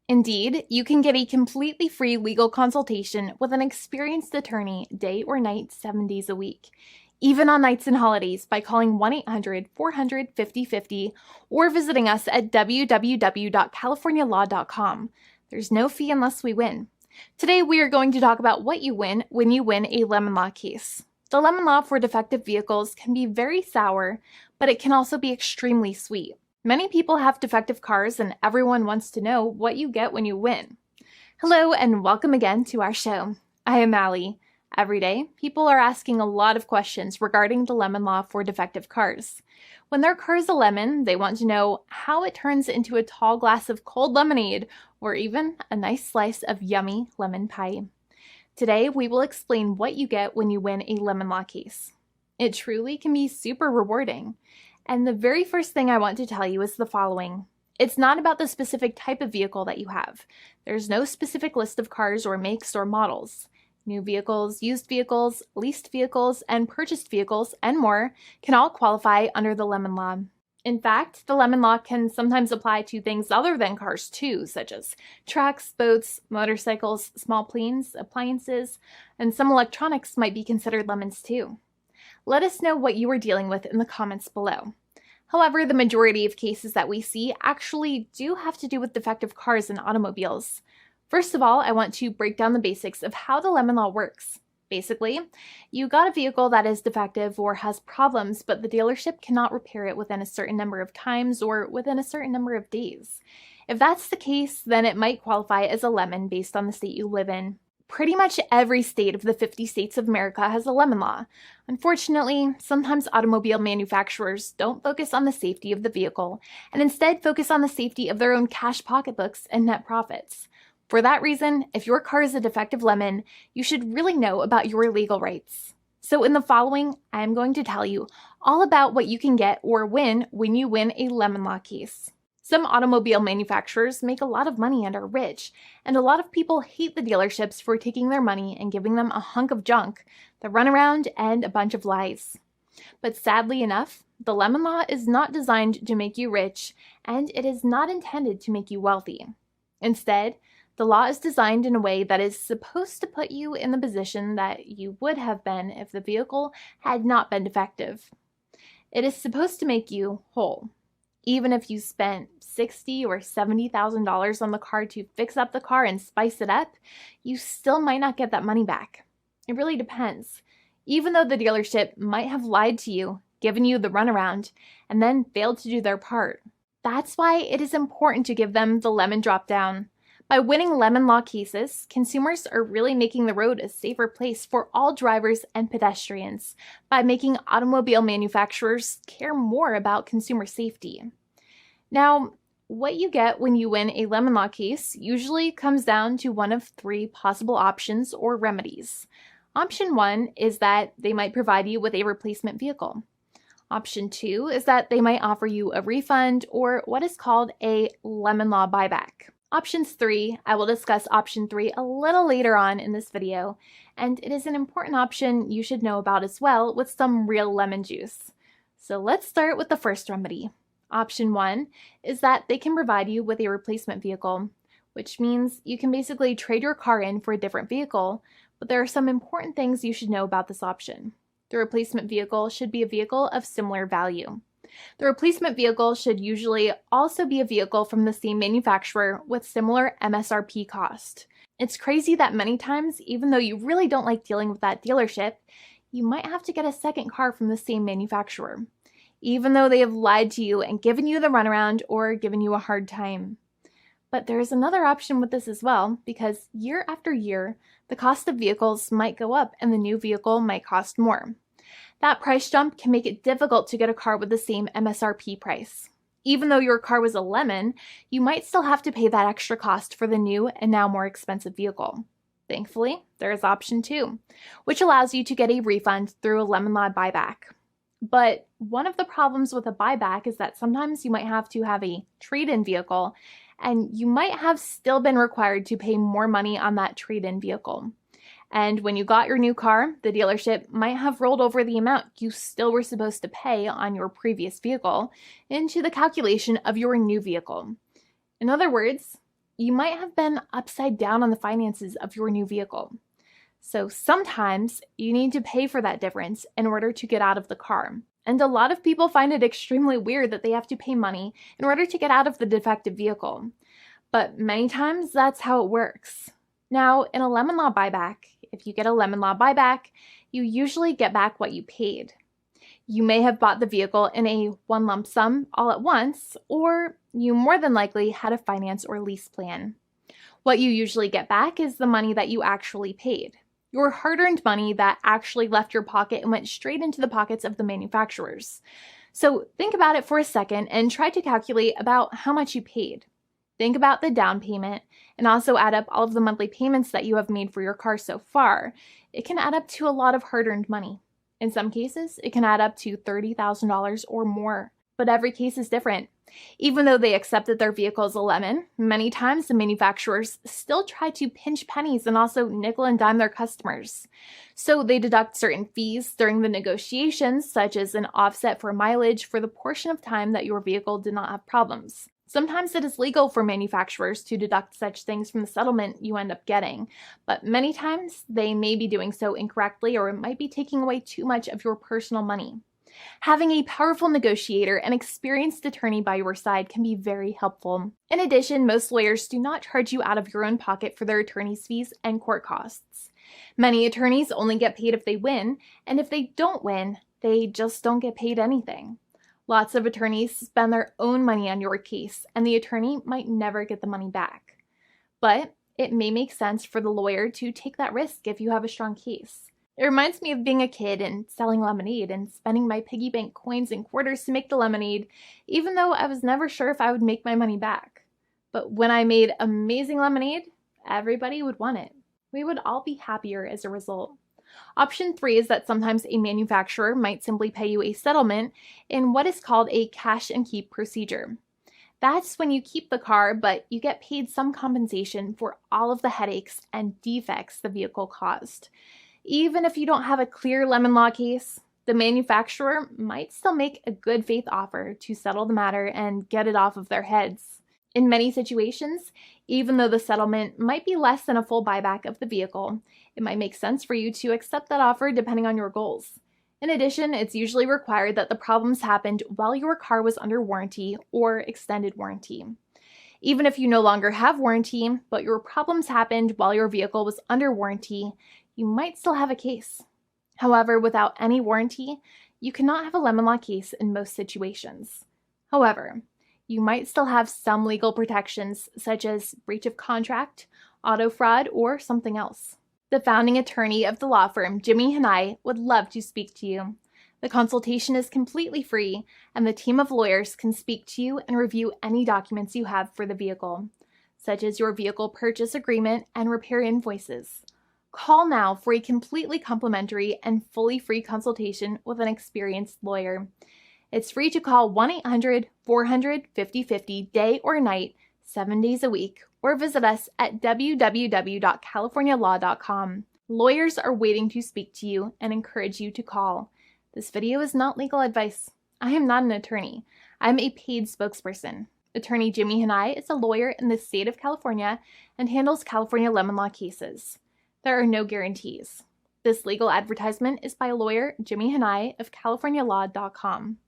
Indeed, you can get a completely free legal consultation with an experienced attorney day or night, 7 days a week, even on nights and holidays by calling 1-800-400-5050 or visiting us at www.californialaw.com. There's no fee unless we win. Today, we are going to talk about what you win when you win a lemon law case. The lemon law for defective vehicles can be very sour, but it can also be extremely sweet. Many people have defective cars, and everyone wants to know what you get when you win. Hello, and welcome again to our show. I am Allie. Every day, people are asking a lot of questions regarding the lemon law for defective cars. When their car is a lemon, they want to know how it turns into a tall glass of cold lemonade, or even a nice slice of yummy lemon pie. Today, we will explain what you get when you win a lemon law case. It truly can be super rewarding. And the very first thing I want to tell you is the following. It's not about the specific type of vehicle that you have. There's no specific list of cars or makes or models. New vehicles, used vehicles, leased vehicles, and purchased vehicles, and more can all qualify under the lemon law. In fact, the lemon law can sometimes apply to things other than cars too, such as trucks, boats, motorcycles, small planes, appliances, and some electronics might be considered lemons too. Let us know what you are dealing with in the comments below. However, the majority of cases that we see actually do have to do with defective cars and automobiles. First of all, I want to break down the basics of how the lemon law works. Basically, you got a vehicle that is defective or has problems, but the dealership cannot repair it within a certain number of times or within a certain number of days. If that's the case, then it might qualify as a lemon based on the state you live in. Pretty much every state of the 50 states of America has a lemon law. Unfortunately, sometimes automobile manufacturers don't focus on the safety of the vehicle and instead focus on the safety of their own cash pocketbooks and net profits. For that reason, if your car is a defective lemon, you should really know about your legal rights. So in the following, I'm going to tell you all about what you can get or win when you win a lemon law case. Some automobile manufacturers make a lot of money and are rich, and a lot of people hate the dealerships for taking their money and giving them a hunk of junk, the runaround, and a bunch of lies. But sadly enough, the lemon law is not designed to make you rich, and it is not intended to make you wealthy. Instead, the law is designed in a way that is supposed to put you in the position that you would have been if the vehicle had not been defective. It is supposed to make you whole. Even if you spent $60,000 or $70,000 on the car to fix up the car and spice it up, you still might not get that money back. It really depends. Even though the dealership might have lied to you, given you the runaround, and then failed to do their part. That's why it is important to give them the lemon drop down. By winning lemon law cases, consumers are really making the road a safer place for all drivers and pedestrians by making automobile manufacturers care more about consumer safety. Now, what you get when you win a lemon law case usually comes down to one of three possible options or remedies. Option 1 is that they might provide you with a replacement vehicle. Option 2 is that they might offer you a refund or what is called a lemon law buyback. Options 3, I will discuss option 3 a little later on in this video, and it is an important option you should know about as well with some real lemon juice. So let's start with the first remedy. Option 1 is that they can provide you with a replacement vehicle, which means you can basically trade your car in for a different vehicle, but there are some important things you should know about this option. The replacement vehicle should be a vehicle of similar value. The replacement vehicle should usually also be a vehicle from the same manufacturer with similar MSRP cost. It's crazy that many times, even though you really don't like dealing with that dealership, you might have to get a second car from the same manufacturer, even though they have lied to you and given you the runaround or given you a hard time. But there is another option with this as well, because year after year, the cost of vehicles might go up and the new vehicle might cost more. That price jump can make it difficult to get a car with the same MSRP price. Even though your car was a lemon, you might still have to pay that extra cost for the new and now more expensive vehicle. Thankfully, there is option 2, which allows you to get a refund through a lemon law buyback. But one of the problems with a buyback is that sometimes you might have to have a trade-in vehicle, and you might have still been required to pay more money on that trade-in vehicle. And when you got your new car, the dealership might have rolled over the amount you still were supposed to pay on your previous vehicle into the calculation of your new vehicle. In other words, you might have been upside down on the finances of your new vehicle. So sometimes you need to pay for that difference in order to get out of the car. And a lot of people find it extremely weird that they have to pay money in order to get out of the defective vehicle. But many times that's how it works. Now, in a lemon law buyback, if you get a lemon law buyback, you usually get back what you paid. You may have bought the vehicle in a one lump sum all at once, or you more than likely had a finance or lease plan. What you usually get back is the money that you actually paid. Your hard-earned money that actually left your pocket and went straight into the pockets of the manufacturers. So think about it for a second and try to calculate about how much you paid. Think about the down payment and also add up all of the monthly payments that you have made for your car so far. It can add up to a lot of hard-earned money. In some cases, it can add up to $30,000 or more, but every case is different. Even though they accept that their vehicle is a lemon, many times the manufacturers still try to pinch pennies and also nickel and dime their customers. So they deduct certain fees during the negotiations, such as an offset for mileage for the portion of time that your vehicle did not have problems. Sometimes it is legal for manufacturers to deduct such things from the settlement you end up getting, but many times they may be doing so incorrectly or it might be taking away too much of your personal money. Having a powerful negotiator and experienced attorney by your side can be very helpful. In addition, most lawyers do not charge you out of your own pocket for their attorney's fees and court costs. Many attorneys only get paid if they win, and if they don't win, they just don't get paid anything. Lots of attorneys spend their own money on your case, and the attorney might never get the money back. But it may make sense for the lawyer to take that risk if you have a strong case. It reminds me of being a kid and selling lemonade and spending my piggy bank coins and quarters to make the lemonade, even though I was never sure if I would make my money back. But when I made amazing lemonade, everybody would want it. We would all be happier as a result. Option 3 is that sometimes a manufacturer might simply pay you a settlement in what is called a cash and keep procedure. That's when you keep the car, but you get paid some compensation for all of the headaches and defects the vehicle caused. Even if you don't have a clear lemon law case, the manufacturer might still make a good faith offer to settle the matter and get it off of their heads. In many situations, even though the settlement might be less than a full buyback of the vehicle, it might make sense for you to accept that offer depending on your goals. In addition, it's usually required that the problems happened while your car was under warranty or extended warranty. Even if you no longer have warranty, but your problems happened while your vehicle was under warranty, you might still have a case. However, without any warranty, you cannot have a lemon law case in most situations. However, you might still have some legal protections such as breach of contract, auto fraud, or something else. The founding attorney of the law firm, Jimmy and I, would love to speak to you. The consultation is completely free, and the team of lawyers can speak to you and review any documents you have for the vehicle, such as your vehicle purchase agreement and repair invoices. Call now for a completely complimentary and fully free consultation with an experienced lawyer. It's free to call 1-800-400-5050 day or night, 7 days a week, or visit us at www.californialaw.com. Lawyers are waiting to speak to you and encourage you to call. This video is not legal advice. I am not an attorney. I'm a paid spokesperson. Attorney Jimmy Hanai is a lawyer in the state of California and handles California lemon law cases. There are no guarantees. This legal advertisement is by lawyer Jimmy Hanai of CaliforniaLaw.com.